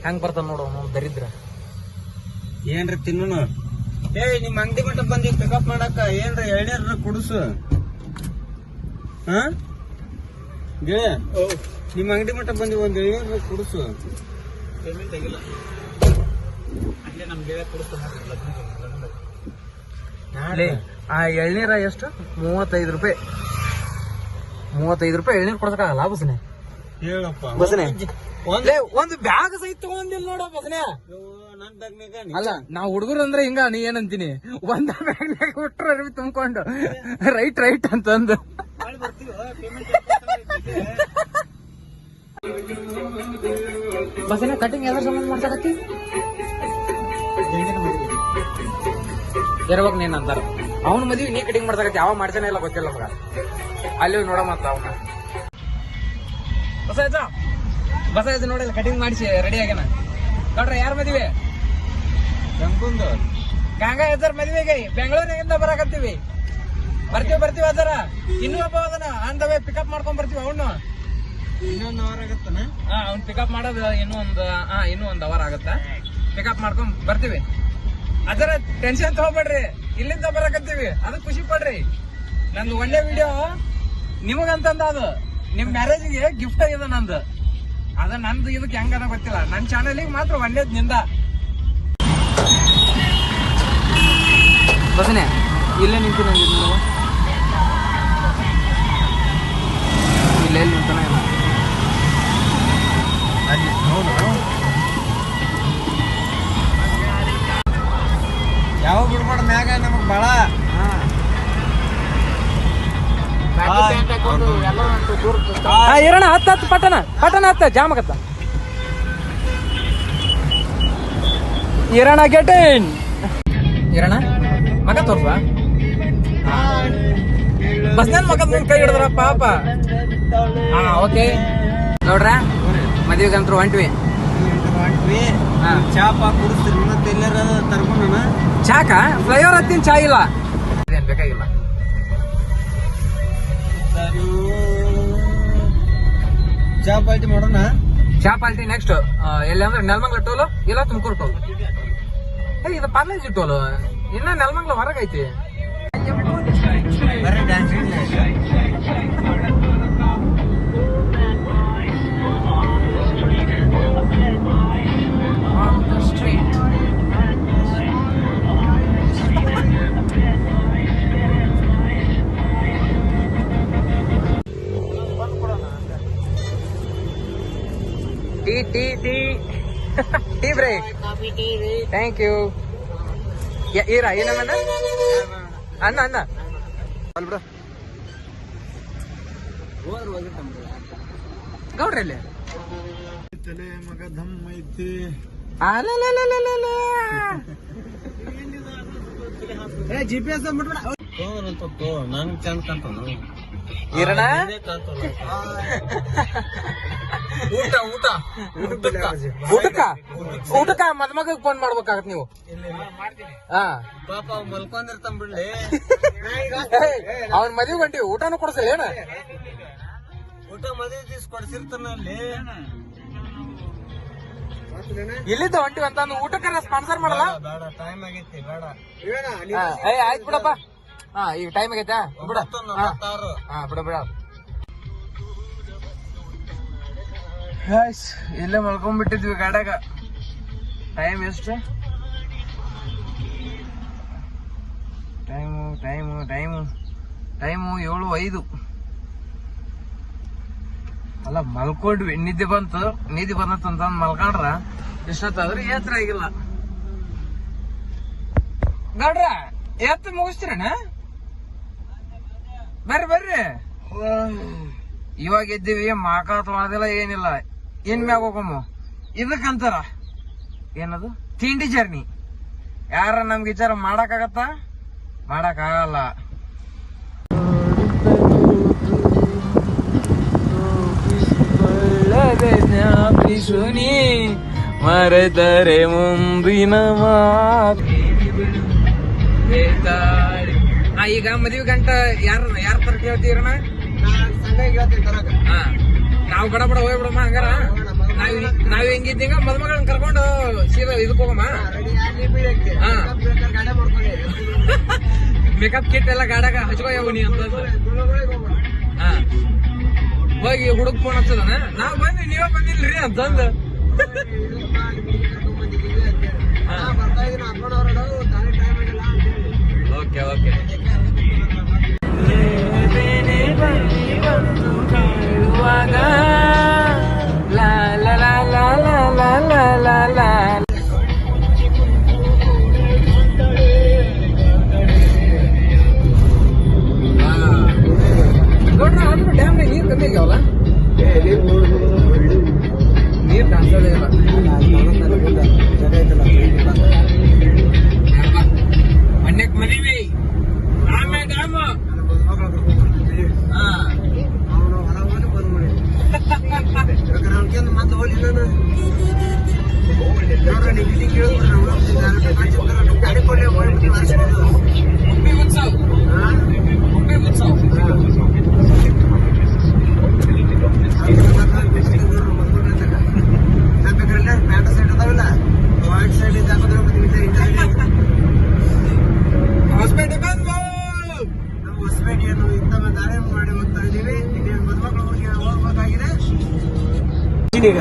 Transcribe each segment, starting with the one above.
ಹೆಂಗ್ ಬರ್ತಾನ ನೋಡು ಅವ್ನು ದರಿದ್ರ. ಏನ್ರಿ ತಿನ್ನು. ನಿಮ್ ಅಂಗಡಿ ಮಟ್ಟ ಬಂದಿ ಪಿಕಪ್ ಮಾಡಾಕ ಏನ್ರಿ ಎಳ್ನೀರ ಕುಡಿಸು. ಗೆಳೆಯ ನಿಮ್ ಅಂಗಡಿ ಮಟ್ಟ ಬಂದಿ ಒಂದ್ ಎಳ್ನೀರ ಕುಡಿಸು. ಪೇಮೆಂಟ್ ಆಗಿಲ್ಲ ಅಲ್ಲೇ ನಮ್ ಗೆಳೆಯ ಕುಡಿಸ್ತಾನೆ. ಆ ಎಳ್ನೀರ ಎಷ್ಟು? 35 ರೂಪಾಯಿ. 35 ರೂಪಾಯಿ ಎಳ್ನೀರ್ ಕೊಡ್ಸಕ್ಕಾಗಲ್ಲ ಬಸ್ನೆ. ಹೇಳಪ್ಪ ಬಸ್ನೆ ಒಂದು ಬ್ಯಾಗ್ ಸಹಿತ ತಗೊಂಡಿಲ್ಲ ನೋಡ ಬಸ್ನೆ. ಅಲ್ಲ ನಾವ್ ಹುಡುಗರು ಅಂದ್ರೆ ಹಿಂಗ ನೀ ಏನಂತೀನಿ, ಒಂದ ಬ್ಯಾಗ್ನಾಗ ಬಿಟ್ರ ಅರ್ವಿ ತುಂಬ್ಕೊಂಡು ರೈಟ್ ರೈಟ್ ಅಂತಂದು ಬಸ್ಸಿನ ಕಟಿಂಗ್ ಯಾವ್ದ್ರ ಸಂಬಂಧ ಮಾಡ್ಸಕತ್ತಿ ಇರ್ಬೇಕು ನೀನ್ ಅಂತಾರ. ಅವ್ನ ಮದ್ವಿ ನೀ ಕಟಿಂಗ್ ಮಾಡ್ಸಕತ್ತಿ, ಅವ ಮಾಡ್ತಾನೆ ಇಲ್ಲ ಗೊತ್ತಿಲ್ಲ ಮಗ. ಅಲ್ಲಿ ನೋಡ ಮತ್ತ ಅವನ ಬಸ ಆಯ್ತು ನೋಡಿಲ್ಲ ಕಟಿಂಗ್ ಮಾಡಿಸಿ ರೆಡಿ ಆಗ್ಯಾನ. ನೋಡ್ರಿ ಯಾರ ಮದ್ವೆ? ಗಂಗುಂದು ಗಂಗಾ ಹೆಸರ್ ಮದ್ವೆಗೆ ಬೆಂಗಳೂರಿನಿಂದ ಬರಾಕತ್ತೀವಿ. ಬರ್ತೀವಿ ಅದರ ಇನ್ನೂ ಒಬ್ಬ ಅದನ್ನ ಆನ್ ದ ವೇ ಪಿಕಪ್ ಮಾಡ್ಕೊಂಡ್ ಬರ್ತೀವಿ. ಅವನು ಇನ್ನೊಂದು ಅವರ್ ಆಗತ್ತನ. ಅವ್ನ್ ಪಿಕಪ್ ಮಾಡೋದು ಇನ್ನೂ ಒಂದ್ ಅವರ್ ಆಗತ್ತ. ಪಿಕಪ್ ಮಾಡ್ಕೊಂಡ್ ಬರ್ತೀವಿ. ಅದರ ಟೆನ್ಷನ್ ತಗೋಬೇಡ್ರಿ, ಇಲ್ಲಿಂದ ಬರಾಕತ್ತೀವಿ, ಅದಕ್ಕೆ ಖುಷಿ ಪಡ್ರಿ. ನಂದು ಒಳ್ಳೆ ವಿಡಿಯೋ ನಿಮಗಂತಂದ, ಅದು ನಿಮ್ ಮ್ಯಾರೇಜ್ಗೆ ಗಿಫ್ಟ್ ಆಗಿದೆ ನಂದು. ಅದ ನಂದು ಇದಕ್ಕೆ ಹೆಂಗದ ಗೊತ್ತಿಲ್ಲ, ನನ್ ಚಾನಲಿಗೆ ಮಾತ್ರ ಒಳ್ಳೇದ್ ನಿಂದ. ಬಸನೆ ಇಲ್ಲೇ ನಿಂತೀನಿ ಅಂದಿದ್ದು, ಇಲ್ಲೇ ನಿಂತಾನ ಅಲ್ಲಿ ನೋಡು. ಯಾವ ಬಿಡ್ಬಾರ್ದು ಮ್ಯಾಗ ನಮಗ್ ಬಾಳ ಇರೋಣ. ಹತ್ತು ಪಟನ ಹತ್ತ ಜಾಮ್ ಆಗತ್ತ. ಇರೋಣ ಗೆಟೇನ್ ಇರೋಣ ಮಗ ತೋರ್ಸ. ಬಸ್ ನನ್ ಮಗದ ಮುಂದ್ ಕೈ ಹಿಡಿದ್ರ ಪಾಪ. ಓಕೆ ನೋಡ್ರ ಮದ್ವೆಗಂತ್ರು ಹೊಂಟ್ವಿ. ಚಾಪ ಕುಡಿಸ್ತೀರಿ ಮತ್ತೆ ಎಲ್ಲಾರ ತರ್ಕೊಂಡ ಚಾಕ ಫ್ಲೈಓವರ್ ಹತ್ತಿನ ಚಾ ಇಲ್ಲ, ಏನ್ ಬೇಕಾಗಿಲ್ಲ. ಚಾ ಪಾರ್ಟಿ ಮಾಡೋಣ. ಚಾ ಪಾರ್ಟಿ ನೆಕ್ಸ್ಟ್ ಎಲ್ಲಿ ಅಂದ್ರೆ ನೆಲಮಂಗ್ಲ ಟೋಲು ಇಲ್ಲ ತುಮಕೂರು ಟೋಲ್. ಇದು ಪಾರ್ಲೇಜಿ ಟೋಲು ಇನ್ನ ನೆಲಮಂಗ್ಲ ಹೊರಗೈತಿ. ಬರೀ dance tea break. Thank you. ಈರಾ ಏನಣ್ಣ? ಅಣ್ಣ ಬಿಡು. ಗೌಡ್ರಲ್ಲಿ ತಲೆ ಮಗ ಧಮ್ ಐತಿ. GPS ನನ್ ಚಂದ ಕಾಣ್ತಾನ. ಇರೋಣ ಊಟಕ್ಕ ಮದ್ಮಗ ಫೋನ್ ಮಾಡ್ಬೇಕಾಗತ್ ನೀವು. ಪಾಪ ಮಲ್ಕೊಂಡಿರ್ತಾನ ಬಿಡ್ಲಿ. ಅವ್ನ ಮದ್ವೆ ಗಂಟಿ ಊಟನೂ ಕೊಡ್ಸಲ್ಲ ಏನ? ಊಟ ಮದ್ವೆ ದಿವ್ಸ ಕೊಡ್ಸಿರ್ತಾನ ಅಲ್ಲಿ. ಇಲ್ಲಿದ್ದ ಹೊಂಟಿವಿ ಅಂತ ಊಟಕ್ಕೆ ಸ್ಪಾನ್ಸರ್ ಮಾಡಲ್ಲ. ಬೇಡ ಟೈಮ್ ಆಗೈತಿ, ಬೇಡ. ಆಯ್ತು ಬಿಡಪ್ಪ. ಈಗ ಟೈಮ್ ಆಗೈತಾ ಬಿಡ. ಬಿಡ ಇಲ್ಲೇ ಮಲ್ಕೊಂಡ್ಬಿಟ್ಟಿದ್ವಿ ಗಾಡ್ಯಾಗ. ಟೈಮ್ ಎಷ್ಟು? ಟೈಮು 7:05. ಅಲ್ಲ ಮಲ್ಕೊಂಡ್ವಿ, ನಿದ್ದೆ ಬಂದಂತ ಮಲ್ಕೊಂಡ್ರ ಎಷ್ಟೊತ್ತಾದ್ರೂ ಏತ್ರ ಆಗಿಲ್ಲ. ಗೌಡ್ರ ಎತ್ತ ಮುಗಿಸ್ತೀರಣ್ಣ? ಬರ್ರಿ. ಇವಾಗ ಎದ್ದೀವಿ, ಮಾಕಾತ್ ಮಾಡೋದಿಲ್ಲ ಏನಿಲ್ಲ. ಏನ್ ಮ್ಯಾಗ ಹೋಗಮ್ಮ ಇದಕ್ಕಂತಾರ ಏನದು ತಿಂಡಿ ಜರ್ನಿ. ಯಾರ ನಮ್ಗೆ ವಿಚಾರ ಮಾಡಕ್ಕಾಗತ್ತ? ಮಾಡಕ್ಕಾಗಲ್ಲ. ಜ್ಞಾಪಿಸುನಿ ಮರೆತರೆ ಮುಂದಿನ ಮಾತು. ಈಗ ಮದ್ವಿ ಗಂಟ ಯಾರ ತರ ಕೇಳ್ತೀರಣ್ಣ? ನಾವು ಬಡ ಹೋಗ್ಬಿಡಮ್ಮ ಹಂಗಾರ. ನಾವ್ ಹೆಂಗಿದ್ದೀಗ ಮದುಮಗಳನ್ನ ಕರ್ಕೊಂಡು ಸೀದಾ ಇದಕ್ ಹೋಗಮ್ಮ. ಹಾ ಮೇಕಪ್ ಕಿಟ್ ಎಲ್ಲ ಗಾಡಾಗ ಹಚ್ಕೋಯವು ನೀ ಅಂತಂದು. ಹಾ ಹೋಗಿ ಹುಡುಗ ಫೋನ್ ಹಚ್ಚದನ ನಾವ್ ಬಂದ್ವಿ ನೀವೇ ಬಂದಿಲ್ರಿ ಅಂತಂದು. ಓಕೆ ಓಕೆ ಲಾ ಲಾ ಲಾ ಲಾ ಲಾ ಲಾ ಲಾ ಲಾ ಲಾ. ನೋಡ್ರ ಆದ್ರೂ ಡ್ಯಾಮ್ನಾಗ ನೀರ್ ಕಮ್ಮಿ ಆಗ್ಯಾವಲ್ಲ, ನೀರ್ ಕಾಣಿಸೋದೇ ಇಲ್ಲ. ಮನ್ಯಕ್ ಮನಿವಿ ಆಮೆ ಡ್ಯಾಮ್. ಹಾ ಉಪ್ಪಿ ಉತ್ಸವ ಉಪ್ಪಿ ಉತ್ಸವ. ಹೊಸಪೇಟೆ ಬಂದು ಹೊಸಪೇಟೆಯನ್ನು ಇಂಥ ದಾಳಿ ಮಾಡಿ ಹೋಗ್ತಾ ಇದ್ದೀವಿ. ಇನ್ನೇನು ಮದುಮಕ್ಕಳ ಊರಿಗೆ ಹೋಗ್ಬೇಕಾಗಿದೆ ಈಗ.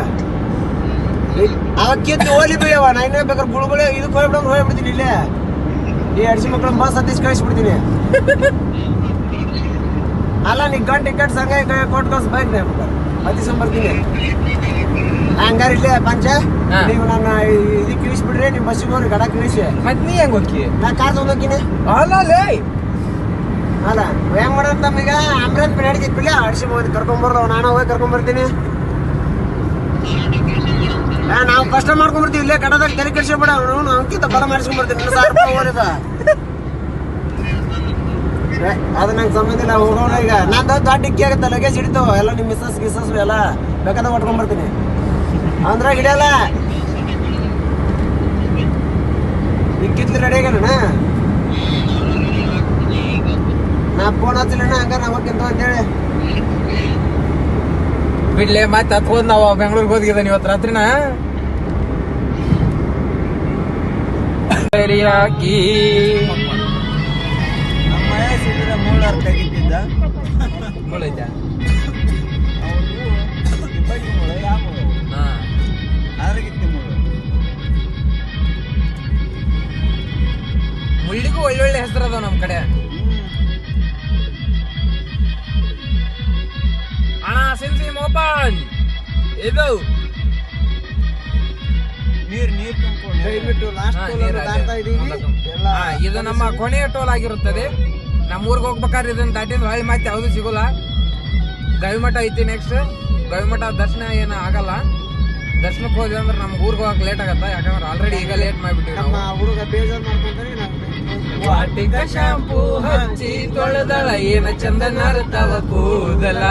ಅವಕ್ಕಿಂತ ಹೋಲಿ ಬೀಳವ ನಾ ಇನ್ನೇ ಬೇಕಾದ್ರೆ ಗುಳುಗುಳಿ ಇದಕ್ಕೆ ಹೋಗ್ಬಿಡೋದು ಹೋಗ್ಬಿಡ್ತೀನಿ. ಇಲ್ಲೇ ಈ ಅಡ್ಸಿ ಮಕ್ಕಳು ಬಸ್ ಹತ್ತಿಸಿ ಕಳಿಸ್ಬಿಡ್ತೀನಿ. ಅಲ್ಲ ನೀ ಟಿಕೆಟ್ ಸಂಘ ಕೊಟ್ಟು ಕಳ್ಸಿ ಬೈಕ್ ಹತ್ತಿಸ್ಕೊಂಡ್ಬರ್ತೀನಿ. ಹಂಗಾರ ಇಲ್ಲೇ ಪಂಚ ನೀವು ನನ್ನ ಇದಕ್ಕೆ ಇಳಿಸ್ಬಿಡ್ರಿ, ನೀವು ಬಸ್ಸಿಗೆ ಹೋಗ್ರಿ ಗಡಕ್ಕೆ ಇಳಿಸಿ. ಮತ್ ನೀ ಹೆಂಗ್ ಹೋಗಿ? ನಾ ಕಾರ್ ತಗೊಂಡೋಗ್ತೀನಿ. ಅಲ್ಲ ಅಲ್ಲ ಹೆಂಗ್ ಮಾಡೋದು ನಮೀಗ ಆಂಬ್ರೆನ್ಸ್ ನಡೀತಿದ್ಬಿಲ್ಲ ಅಡ್ಸಿ ಹೋಗಿ ಕರ್ಕೊಂಬರ್ದು ನಾನು ಹೋಗಿ ಕರ್ಕೊಂಬರ್ತೀನಿ. ನಾವು ಕಷ್ಟ ಮಾಡ್ಕೊಂಡ್ಬರ್ತೀವಿ ಇಲ್ಲೇ ಕಡದಾಗ ತಲೆ ಕೆಡ್ಸ್ಕೊಬೇಡ. ಅವನು ಅವಕ್ಕಿಂತ ಬಲ ಮಾಡಿಸ್ಕೊಂಡ್ಬರ್ತೀನಿ. ಅದು ನಂಗೆ ಸಂಬಂಧ ಇಲ್ಲ. ಹೋಗೋಣ ಈಗ ನಂದು ದೊಡ್ಡ ಡಿಕ್ಕಿ ಆಗುತ್ತೆ, ಲಗೇಜ್ ಹಿಡಿತಾವ ಎಲ್ಲ. ನಿಮ್ಮ ಮಿಸ್ಸಸ್ ಎಲ್ಲ ಬೇಕಾದಾಗ ಹೊಟ್ಕೊಂಡ್ಬರ್ತೀನಿ ಅಂದ್ರೆ ಹಿಡಿಯಲ್ಲ. ಇಕ್ಕಿತ್ಲಿ ರೆಡಿ ಆಗ್ಯಾನ ನಾ ಫೋನ್ ಹಚ್ಚಲಿಣ್ಣ ಹಂಗಾರ ನಾವಕ್ಕಿಂತ ಅಂತೇಳಿ ಬಿಡ್ಲೆ ಮತ್ತೆ ಹತ್ಕೊಂಡ್ ನಾವು ಬೆಂಗ್ಳೂರ್ಗೆ ಹೋಗಿದ್ದಾನೆ ಇವತ್ತು ರಾತ್ರಿನ. ಹಾಕಿ ನಮ್ಮ ಸಿಡಿದ ಮೂಲ ಅರ್ಥ ಆಗಿದ್ದ ಮುಳೈತ. ಮುಳ್ಳಿಗೂ ಒಳ್ಳೊಳ್ಳೆ ಹೆಸರದಾವ ನಮ್ ಕಡೆ. ಅಣ್ಣ ಸಿನ್ಸಿ ಓಪನ್ ಇದು ನೀರ್ ತುಂಬಿಕೊಂಡು ದಯವಿಟ್ಟು ಲಾಸ್ಟ್ ದಾಟ್ತಾ ಇದೀವಿ. ಇದು ನಮ್ಮ ಕೊನೆಯ ಟೋಲ್ ಆಗಿರುತ್ತದೆ. ನಮ್ಮ ಊರಿಗೆ ಹೋಗ್ಬೇಕಾದ್ರೆ ಇದನ್ನ ದಾಟಿದ ಹೊಳ್ಳಿ ಮತ್ತೆ ಯಾವ್ದು ಸಿಗೋಲ್ಲ. ಗವಿಮಠ ಐತಿ ನೆಕ್ಸ್ಟ್. ಗವಿಮಠ ದರ್ಶನ ಏನು ಆಗಲ್ಲ. ದರ್ಶನಕ್ಕೆ ಹೋದ್ವಿ ಅಂದ್ರೆ ನಮ್ಗೆ ಊರಿಗೆ ಹೋಗಕ್ ಲೇಟ್ ಆಗತ್ತ. ಯಾಕಂದ್ರೆ ಆಲ್ರೆಡಿ ಈಗ ಲೇಟ್ ಮಾಡ್ಬಿಟ್ಟಿವಿ ನಮ್ಮ ಹುಡುಗ ಬೇಜಾರ್ ಮಾಡ್ಕೊಂತಾನೆ. ವಾಟಿಕ ಶಾಂಪೂ ಹಚ್ಚಿ ತೊಳೆದಳ ಏನ ಚಂದ ನರ್ತವ ಕೂದಲ.